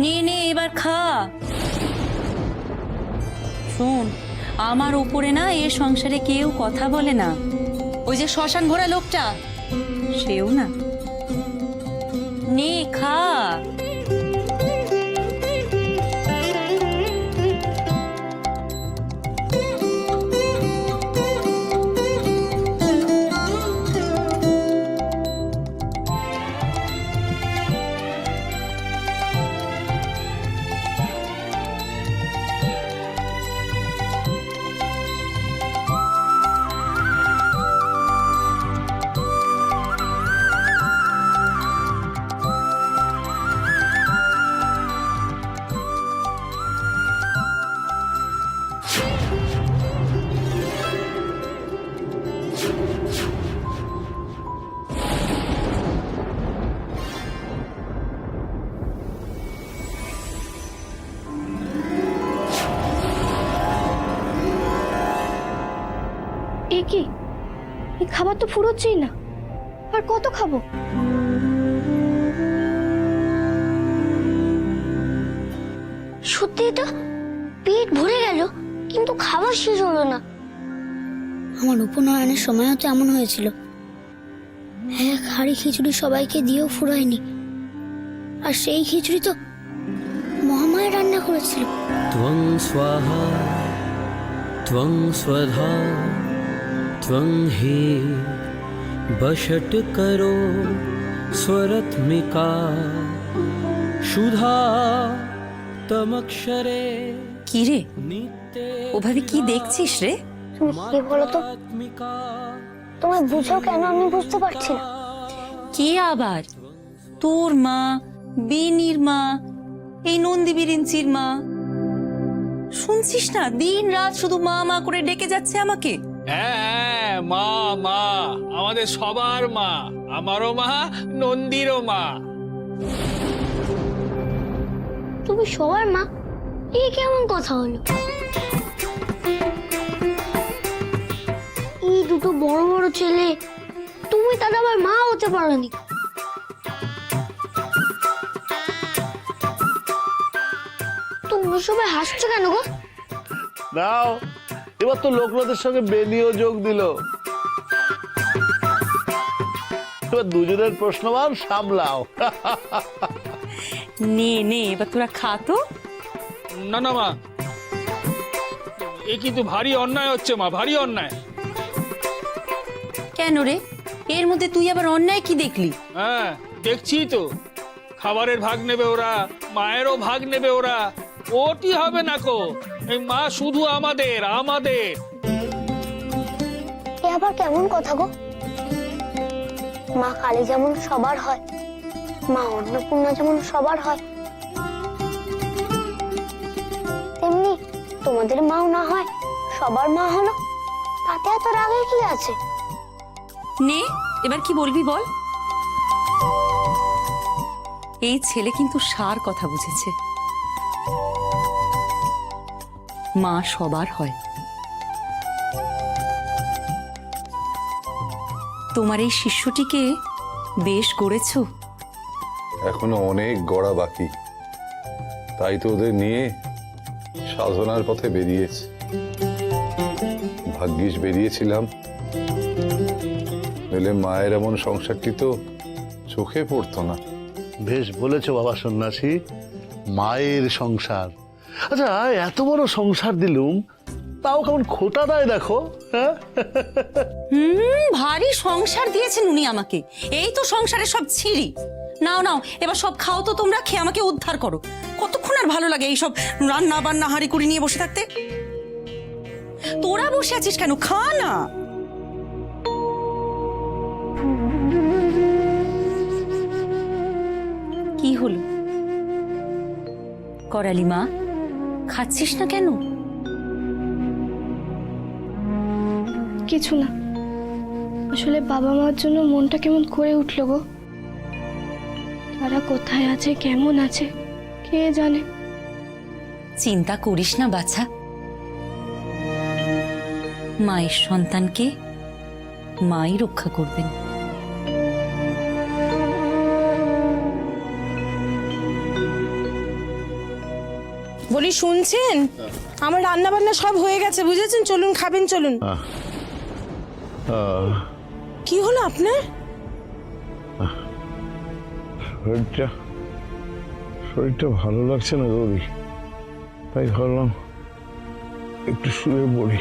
নে নে এবার খা। শোন, আমার উপরে না এ সংসারে কেউ কথা বলে না। ওই যে শ্মশান ঘোড়া লোকটা, সেও না। নে খা। কি এই খাবার তো ফুরোচ্ছেই না, আর কত খাবো? সত্যি তো পেট ভরে গেল, কিন্তু খাবার শেষ হলো না। আমার উপনয়নের সময়ও তো এমন হয়েছিল, এক হাঁড়ি খিচুড়ি সবাইকে দিয়েও ফুরায়নি, আর সেই খিচুড়ি তো মহামায়া রান্না করেছিল। ত্বং স্বাহা ত্বং স্বধা ত্বং হি বশট করো স্বরত্মিকা সুধা তমক্ষরে। কি রে, নিত্যে ওভাবে কি দেখছিস রে? তুমি কি বলো তো, তোমায় বুঝাও কেন আমি বুঝতে পারছি না। কে আবার? তোর মা, বিনির মা, এই নন্দী বিরিঞ্চির মা। শুনছিস না, দিন রাত শুধু মা মা করে ডেকে যাচ্ছে আমাকে। হ্যাঁ, মা মা, আমাদের সবার মা, আমারও মা, নন্দীরও মা। তুমি সবার মা, এই কেমন কথা হলো? এই দুটো বড় বড় ছেলে, তুমি তাদের আবার মা হতে পারোনি। তুমি সবাই হাসছো কেন গো? নাও, এবার তো লোকনাথের সঙ্গে বেনিও যোগ দিল। এবার দুজনের প্রশ্নমান সামলাও। নে নে এবার তোরা খা তো। না না মা, এ কিন্তু ভারী অন্যায় হচ্ছে মা, ভারী অন্যায়। কেন রে, এর মধ্যে তুই আবার অন্যায় কি দেখলি? হ্যাঁ, দেখছি তো, খাবারের ভাগ নেবে ওরা, মায়েরও ভাগ নেবে ওরা। ওটি হবে না কো, এই মা শুধু আমাদের আমাদের। এ আবার কেমন কথা গো? মা কালী যেমন সবার হয়, মা অন্নপূর্ণা যেমন সবার হয়, তেমনি তোমাদের মাও না হয় সবার মা হলো, তাতে এত রাগে কি আছে? নে এবার কি বলবি বল। এই ছেলে কিন্তু সার কথা বুঝেছে। মা সবার হয়। তোমার এই শিষ্যটিকে বেশ গড়েছো। এখনো অনেক গড়া বাকি, তাই তো ওদের নিয়ে সাধনার পথে বেরিয়েছে। ভাগ্যিস বেরিয়েছিলাম, নইলে মায়ের এমন সংসারটি তো চোখে পড়তো না। বেশ বলেছো বাবা সন্ন্যাসী, মায়ের সংসার। আচ্ছা, এত বড় সংসার দিলুম, তাও কেমন খোটা দেয় দেখো। হ্যাঁ, ভারী সংসার দিয়েছেন উনি আমাকে। এই তো সংসারে সব ছিঁড়ি। নাও নাও এবার সব খাও তো তোমরা, খেয়ে আমাকে উদ্ধার করো। কতক্ষণ আর ভালো লাগে এইসব রান্না বান্না হাঁড়ি কুড়ি নিয়ে বসে থাকতে? তোরা বসে আছিস কেন? খা না। কি হলো করালি মা, খাচ্ছিস না কেন? কিছু না, আসলে বাবা মার জন্য মনটা কেমন করে উঠলো গো। তারা কোথায় আছে, কেমন আছে, কে জানে। চিন্তা করিস না বাছা, মায়ের সন্তানকে মাই রক্ষা করবেন। বলি শুনছেন, আমার রান্না বান্না সব হয়ে গেছে বুঝেছেন, চলুন খাবেন চলুন। কি হলো আপনার? শরীরটা ভালো লাগছে না গৌরী, তাই ভাবলাম একটু শুয়ে পড়ি।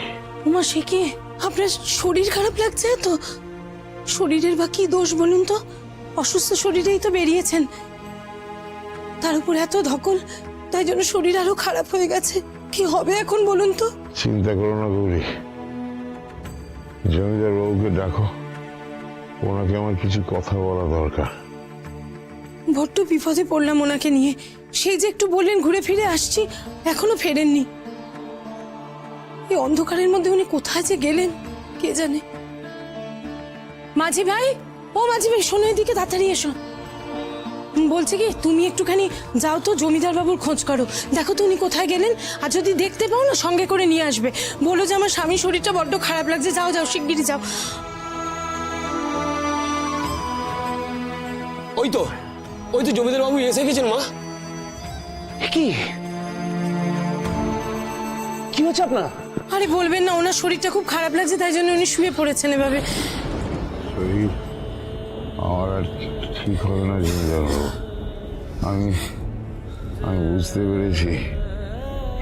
উমা, সে কি আপনার শরীর খারাপ লাগছে? তো শরীরের বা কি দোষ বলুন তো? অসুস্থ শরীরেই তো বেরিয়েছেন, তার উপর এত ধকল, তাই জন্য শরীর আরো খারাপ হয়ে গেছে। কি হবে এখন বলুন তো? চিন্তা করো না গৌরী, জমিদার বাবুকে ডাকো, ওনাকে আমার কিছু কথা বলা দরকার। বড্ড বিপদে পড়লাম ওনাকে নিয়ে। সেই যে একটু বললেন ঘুরে ফিরে আসছি, এখনো ফেরেননি। এই অন্ধকারের মধ্যে উনি কোথায় যে গেলেন কে জানে। মাঝি ভাই, ও মাঝি ভাই, শোনো এদিকে তাড়াতাড়ি এসো। বলছে কি, তুমি একটুখানি যাও তো জমিদার বাবুর খোঁজ করো, দেখো তো উনি কোথায় গেলেন। আর যদি দেখতে পাও না, সঙ্গে করে নিয়ে আসবে। বলো যে আমার স্বামীর শরীরটা বড্ড খারাপ লাগছে। যাও যাও, শিগগিরই যাও। ওই তো জমিদার বাবু এসে গেছেন মা। কি কি হচ্ছে আপনার? আরে বলবেন না, ওনার শরীরটা খুব খারাপ লাগছে, তাই জন্য উনি শুয়ে পড়েছেন এভাবে। শরীর আমার আর ঠিক হবে না জমিদার বাবু, আমি বুঝতে পেরেছি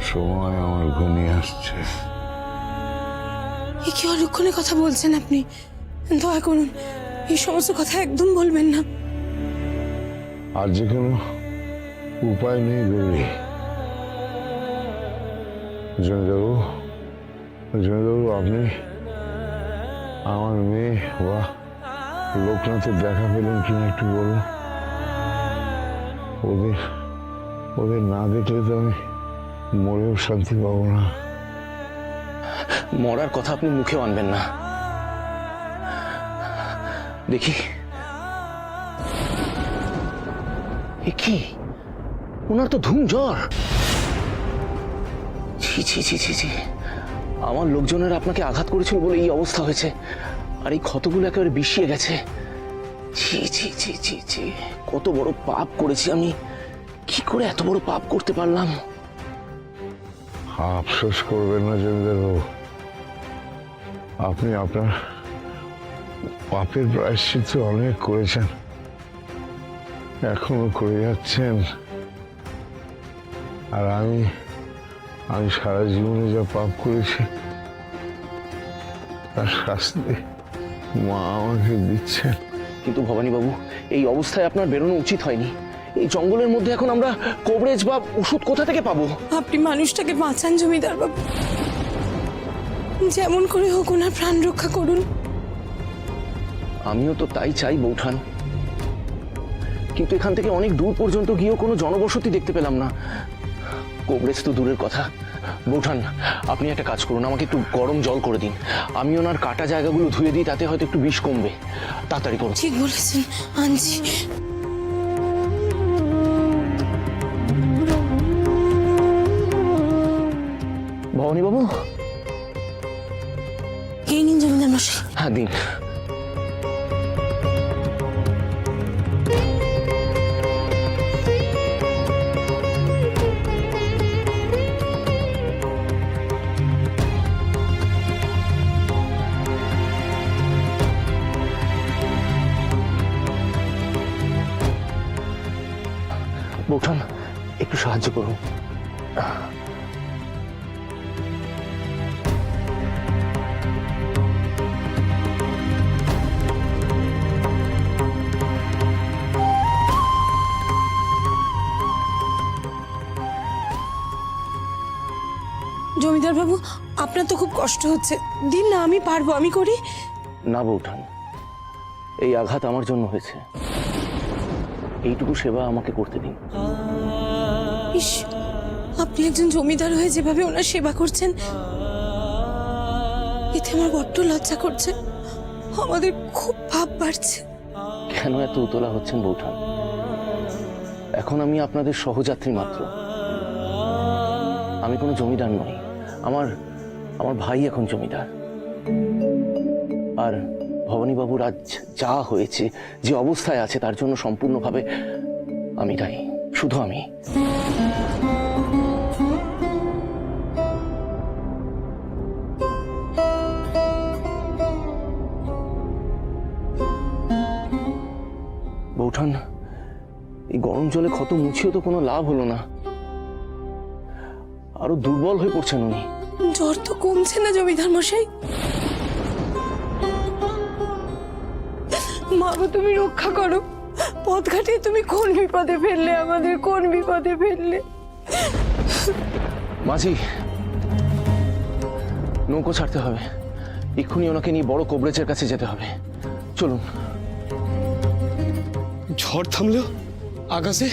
সময় আমার ঘনিয়ে আসছে। এ কি অলক্ষণে কথা বলছেন আপনি? দয়া করুন এই সমস্ত কথা একদম বলবেন না। আর যে কোনো উপায় নেই গৌরী। জমিদারবাবু, আপনি আমার মেয়ে বা লোকনাথের দেখা পেলেন কিনা একটু বলুন। ওদের না দেখলে তো আমি মরেও শান্তি পাবো না। মরার কথা আপনি মুখেও আনবেন না। দেখি এ কি, ওনার তো ধুম জ্বর। ছি ছি ছি ছি ছি, আমার লোকজনের আপনাকে আঘাত করেছিল বলে এই অবস্থা হয়েছে, আর এই ক্ষতগুলো একেবারে বিষিয়ে গেছে। ছি ছি ছি ছি ছি, কত বড় পাপ করেছি আমি, কি করে এত বড় পাপ করতে পারলাম? আফসোস করবেন না জমিদারবাবু, আপনি আপনার পাপের প্রায়শ্চিত্ত অনেক করেছেন, এখনো করে যাচ্ছেন। আর আমি সারা জীবনে যা পাপ করেছি তার শাস্তি মা আমাকে দিচ্ছেন। কিন্তু ভবানীবাবু, এই অবস্থায় আপনার বেরোনো উচিত হয়নি। এই জঙ্গলের মধ্যে এখন আমরা কবরেজ বা ওষুধ কোথা থেকে পাবো? আপনি মানুষটাকে বাঁচান জমিদার বাবু, যেমন করে হোক ওনার প্রাণ রক্ষা করুন। আমিও তো তাই চাই বৌঠান, কিন্তু এখান থেকে অনেক দূর পর্যন্ত গিয়েও কোনো জনবসতি দেখতে পেলাম না। কবরেজ তো দূরের কথা। বৌঠান, আপনি একটা কাজ করুন, আমাকে একটু গরম জল করে দিন, আমি ওনার কাটা জায়গাগুলো ধুয়ে দিই, তাতে হয়তো একটু বিষ কমবে। তাড়াতাড়ি করুন। ঠিক বলেছেন, আনছি। ভবানীবাবু, এই নিন জমিদার মশাই। হ্যাঁ দিন। বৌঠান, একটু সাহায্য করুন। জমিদার বাবু, আপনার তো খুব কষ্ট হচ্ছে, দিন না, আমি পারবো, আমি করি। না বৌঠান, এই আঘাত আমার জন্য হয়েছে, এইটুকু সেবা আমাকে করতে দিন। ইস, আপনি একজন জমিদার হয়ে যেভাবে ওনার সেবা করছেন, এতে আমার বড্ড লজ্জা করছে, আমাদের খুব ভাব বাড়ছে। কেন এত উতলা হচ্ছেন বৌঠান? এখন আমি আপনাদের সহযাত্রী মাত্র, আমি কোনো জমিদার নই। আমার ভাই এখন জমিদার। আর ভবানীবাবুর আজ যা হয়েছে, যে অবস্থায় আছে, তার জন্য সম্পূর্ণভাবে আমি দায়ী, শুধু আমি। বৌঠান, এই গরম জলে ক্ষত মুছিয়েও তো কোনো লাভ হলো না, আরো দুর্বল হয়ে পড়ছেন উনি। জ্বর তো কমছে না জমিদার মশাই। মাগো তুমি রক্ষা করো, পথ ঘাটে তুমি কোন বিপদে ফেললে আমাদের, কোন বিপদে ফেললে। মাঝি, নৌকো ছাড়তে হবে, এক্ষুনি ওনাকে নিয়ে বড় কোবরেজের কাছে যেতে হবে। চলুন। ঝড় থামলেও আকাশে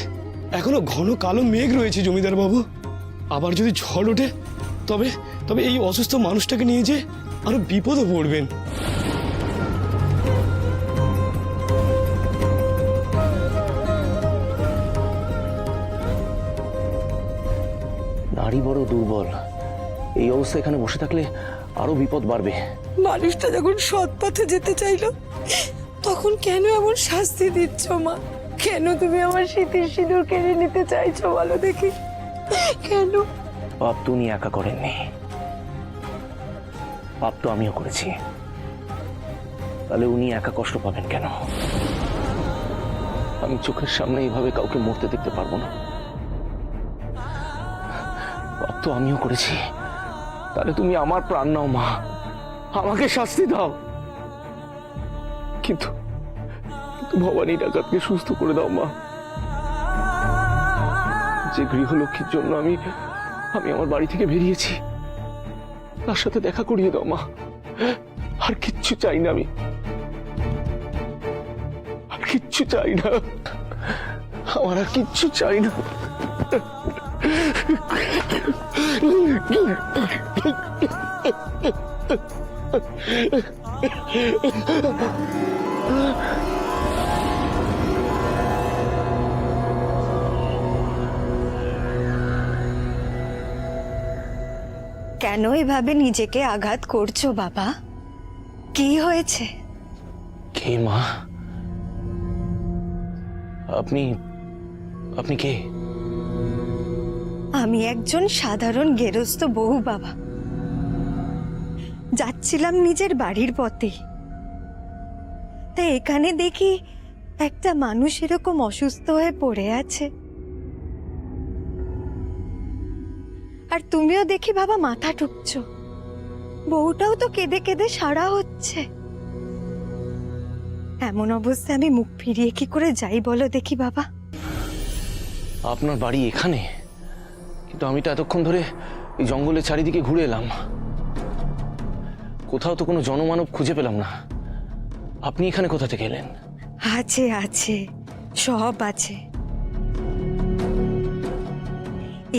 এখনো ঘন কালো মেঘ রয়েছে জমিদার বাবু। আবার যদি ঝড় ওঠে তবে তবে এই অসুস্থ মানুষটাকে নিয়ে যে আরো বিপদে পড়বেন। নারী বড় দুর্বল, এই অবস্থা এখানে বসে থাকলে আরো বিপদ বাড়বে। মানুষটা যখন সৎ পথে যেতে চাইলো তখন কেন এমন শাস্তি দিচ্ছ মা? কেন তুমি আমার শীতের সিঁদুর কেড়ে নিতে চাইছো বলো দেখি, কেন? পাপ তো উনি একা করেননি, পাপ তো আমিও করেছি। তাহলে উনি একা কষ্ট পাবেন কেন? আমি চোখের সামনে এইভাবে কাউকে মরতে দেখতে পারবো না। পাপ তো আমিও করেছি, তাহলে তুমি আমার প্রাণ নাও মা, আমাকে শাস্তি দাও। কিন্তু ভবানী ডাকাতকে সুস্থ করে দাও মা। যে গৃহলক্ষ্মীর জন্য আমি আমার বাড়ি থেকে বেরিয়েছি, তার সাথে দেখা করিয়ে দাও মা। আর কিচ্ছু চাই না আমি, আর কিচ্ছু চাই না, আমার আর কিচ্ছু চাই না। কেন এভাবে নিজেকে আঘাত করছো বাবা? কি হয়েছে? কে মা? আপনি আপনি কে? আমি একজন সাধারণ গেরস্ত বউ বাবা। যাচ্ছিলাম নিজের বাড়ির পথে, তা এখানে দেখি একটা মানুষ এরকম অসুস্থ হয়ে পড়ে আছে। আর তুমিও দেখি বাবা মাথা ঠুকছো, বউটাও তো কেঁদে কেঁদে সারা হচ্ছে। এমন অবস্থায় আমি মুখ ফিরিয়ে কি করে যাই বলো দেখি বাবা? আপনার বাড়ি এখানে, কিন্তু আমি তো এতক্ষণ ধরে এই জঙ্গলের চারিদিকে ঘুরে এলাম, কোথাও তো কোনো জনমানব খুঁজে পেলাম না। আপনি এখানে কোথা থেকে এলেন? আছে আছে, সব আছে।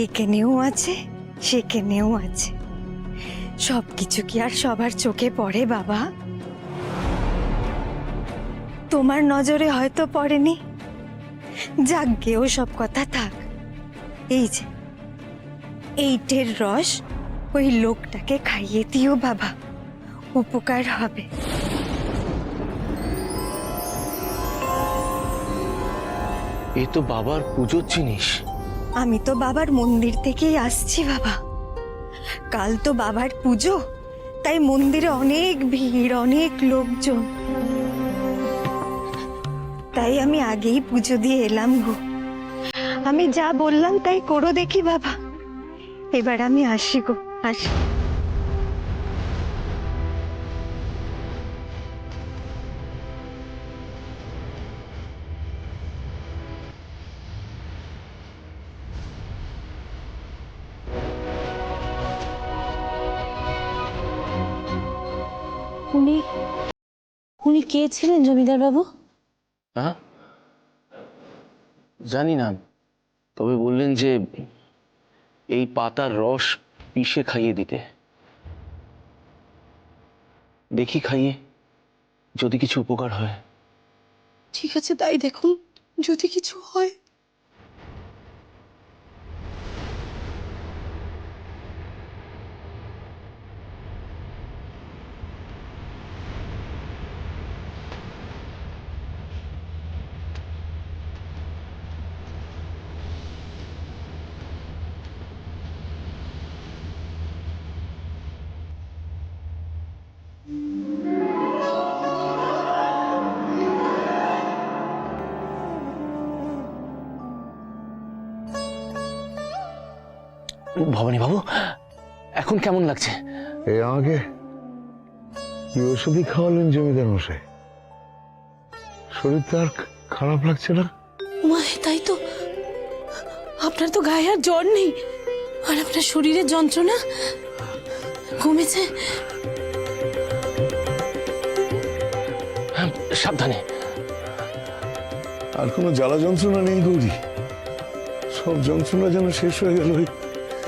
এখানেও আছে, সেখানেও আছে। সব কিছু কি আর সবার চোখে পড়ে বাবা? তোমার নজরে হয়তো পড়েনি, যাজ্ঞেও সব কথা থাক। এই যে এইটের রস ওই লোকটাকে খাইয়ে দিও বাবা, উপকার হবে। এ তো বাবার পুজোর জিনিস। আমি তো বাবার মন্দির থেকেই আসছি বাবা। কাল তো বাবার পুজো, তাই মন্দিরে অনেক ভিড়, অনেক লোকজন, তাই আমি আগেই পুজো দিয়ে এলাম গো। আমি যা বললাম তাই করো দেখি বাবা। এবার আমি আসি গো, আসি। উনি উনি কে ছিলেন জমিদার বাবু? হ্যাঁ, জানি না, তবে বললেন যে এই পাতার রস পিষে খাইয়ে দিতে। দেখি খাইয়ে, যদি কিছু উপকার হয়। ঠিক আছে, তাই দেখুন, যদি কিছু হয়। ভবানী বাবু, এখন কেমন লাগছে? এই আমাকে কি ওষুধই খাওয়ালেন জমিদার মশাই? শরীর তো আর খারাপ লাগছে না? মা, তাই তো, আপনার তো গায়ে আর জ্বর নেই, আর আপনার শরীরের যন্ত্রণা কমেছে। সাবধানে। আর কোনো জ্বালা যন্ত্রণা নেই গৌরী, সব যন্ত্রণা যেন শেষ হয়ে গেল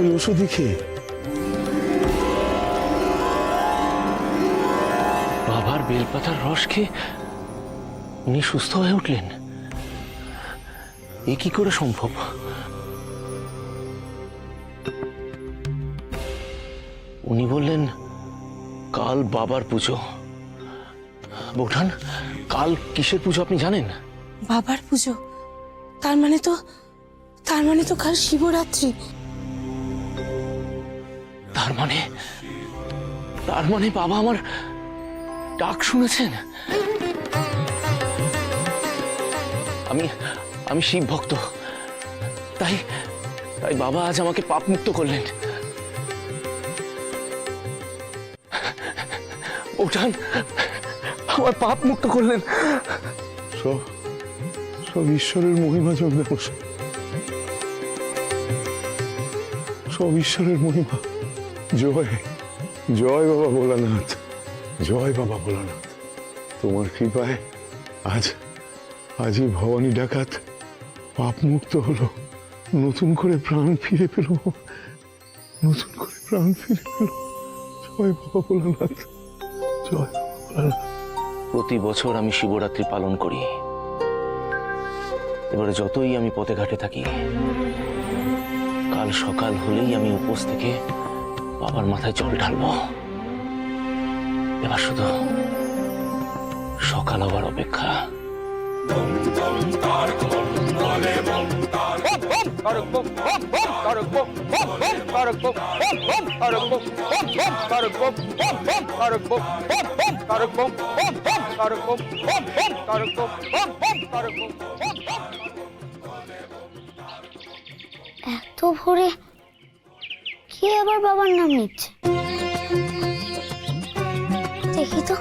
ওই ওষুধই খেয়ে। বাবার বেলপাতার রস খেয়ে উনি সুস্থ হয়ে উঠলেন? এ কি করে সম্ভব? উনি বললেন কাল বাবার পুজো। বৌঠান, কাল কিসের পুজো আপনি জানেন? বাবার পুজো? তার মানে তো কাল শিবরাত্রি। তার মানে বাবা আমার ডাক শুনেছেন। আমি শিব ভক্ত, তাই বাবা আজ আমাকে পাপ মুক্ত করলেন। ওঠান, আমার পাপ মুক্ত করলেন। সব ঈশ্বরের মহিমা জমিদার মশাই, সব ঈশ্বরের মহিমা। জয় বাবা ভোলানাথ, জয় বাবা ভোলানাথ। তোমার কৃপায় আজই ভবানী ডাকাত পাপ মুক্ত হলো, নতুন করে প্রাণ ফিরে পেল। জয় বাবা ভোলানাথ, জয় বাবা ভোলানাথ। প্রতি বছর আমি শিবরাত্রি পালন করি। এবারে যতই আমি পথে ঘাটে থাকি, কাল সকাল হলেই আমি উপোস থেকে বাবার মাথায় জল ঢালবো। এবার শুধু সকাল হবার অপেক্ষা। এত ভোরে কে আবার বাবার নাম নিচ্ছে? দেখি তো।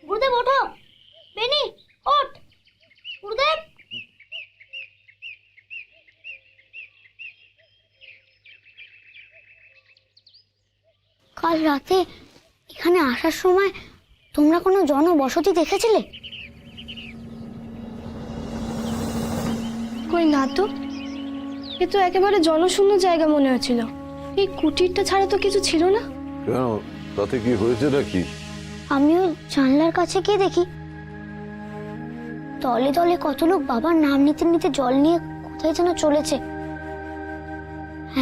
গুরুদেব ওঠো। বেনি ওঠ। গুরুদেব, কাল রাতে এখানে আসার সময় তোমরা কোনো জনবসতি দেখেছিলে? কই না তো, এ তো একেবারে জনশূন্য জায়গা মনে হচ্ছিল। এই কুটিরটা ছাড়া তো কিছু ছিল না। কেন, তাতে কি হয়েছে নাকি? আমিও জানলার কাছে গিয়ে দেখি দলে দলে কত লোক বাবার নাম নিতে নিতে জল নিয়ে কোথায় যেন চলেছে।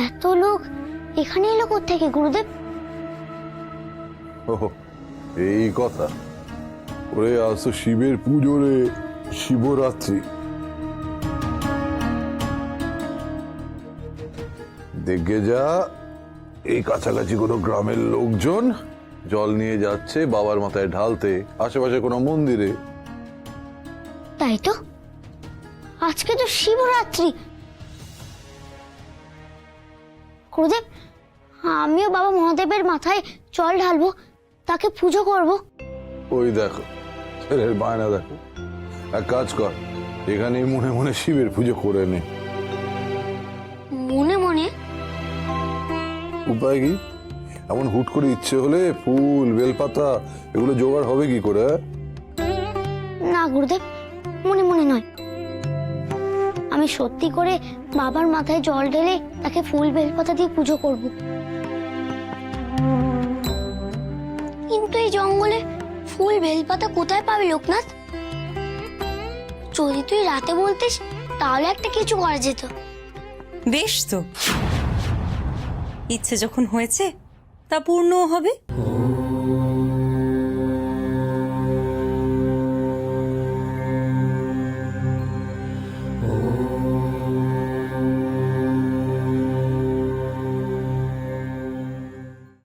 এত লোক এখানে এলো কোত্থেকে গুরুদেব? ও, এই কথা। ওরে আজ তো শিবের পুজো রে, শিবরাত্রি। দেখে যা, এই কাছাকাছি কোনো গ্রামের লোকজন জল নিয়ে যাচ্ছে বাবার মাথায় ঢালতে, আশেপাশে কোনো মন্দিরে। তাই তো, আজকে তো শিবরাত্রি। গুরুদেব, আমিও বাবা মহাদেবের মাথায় জল ঢালবো, তাকে পুজো করব। ওই দেখো, ছেলের বায়না দেখো। এক কাজ কর, এখানেই মনে মনে শিবের পুজো করে নে। মনে মনে? উপায় কি? এমন হুট করে ইচ্ছে হলে ফুল বেলপাতা এগুলো জোগাড় হবে কি করে? না গুরুদেব, মনে মনে নয়। আমি সত্যি করে বাবার মাথায় জল ঢেলে তাকে ফুল বেলপাতা দিয়ে পুজো করব। কিন্তু এই জঙ্গলে ফুল বেলপাতা কোথায় পাবি লোকনাথ? যদি তুই রাতে বলতিস তাহলে একটা কিছু করা যেত। বেশ তো, ইচ্ছে যখন হয়েছে তা পূর্ণও হবে।